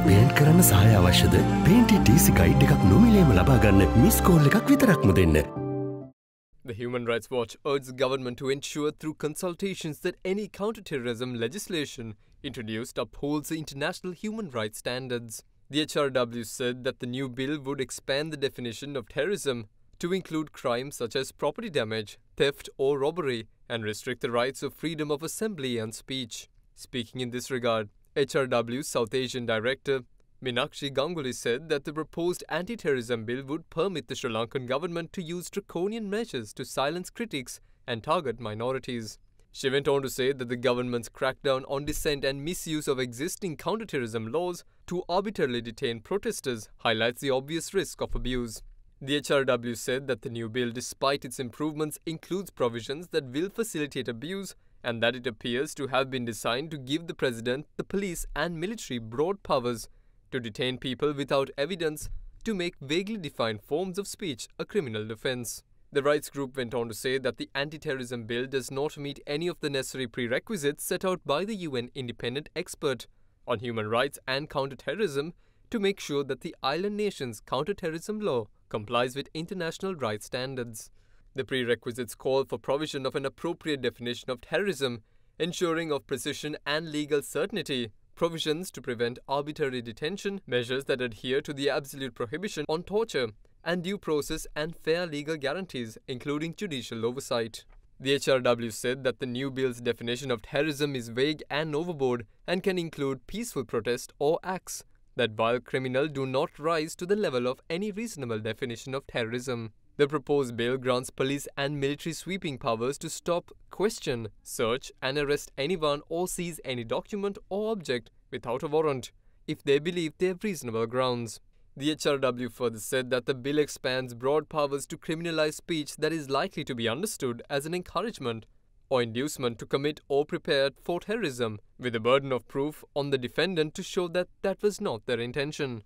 Paint කරන්න සහාය අවශ්‍යද? පේන්ට් TC ගයිඩ් එකක් නොමිලේම ලබා ගන්න මිස් කෝල් එකක් විතරක්ම දෙන්න. The Human Rights Watch urged the government to ensure through consultations that any counter-terrorism legislation introduced upholds the international human rights standards. The HRW said that the new bill would expand the definition of terrorism to include crimes such as property damage, theft or robbery, and restrict the rights of freedom of assembly and speech. Speaking in this regard, HRW's South Asian Director Meenakshi Ganguly said that the proposed anti-terrorism bill would permit the Sri Lankan government to use draconian measures to silence critics and target minorities. She went on to say that the government's crackdown on dissent and misuse of existing counter-terrorism laws to arbitrarily detain protesters highlights the obvious risk of abuse. The HRW said that the new bill, despite its improvements, includes provisions that will facilitate abuse and that it appears to have been designed to give the president, the police and military broad powers to detain people without evidence to make vaguely defined forms of speech a criminal offence. The rights group went on to say that the anti-terrorism bill does not meet any of the necessary prerequisites set out by the UN independent expert on human rights and counter-terrorism to make sure that the island nation's counter-terrorism law complies with international rights standards. The prerequisites call for provision of an appropriate definition of terrorism, ensuring of precision and legal certainty, provisions to prevent arbitrary detention, measures that adhere to the absolute prohibition on torture, and due process and fair legal guarantees, including judicial oversight. The HRW said that the new bill's definition of terrorism is vague and overboard and can include peaceful protest or acts that, while criminal, do not rise to the level of any reasonable definition of terrorism. The proposed bill grants police and military sweeping powers to stop, question, search and arrest anyone or seize any document or object without a warrant if they believe they have reasonable grounds. The HRW further said that the bill expands broad powers to criminalize speech that is likely to be understood as an encouragement or inducement to commit or prepare for terrorism, with the burden of proof on the defendant to show that that was not their intention.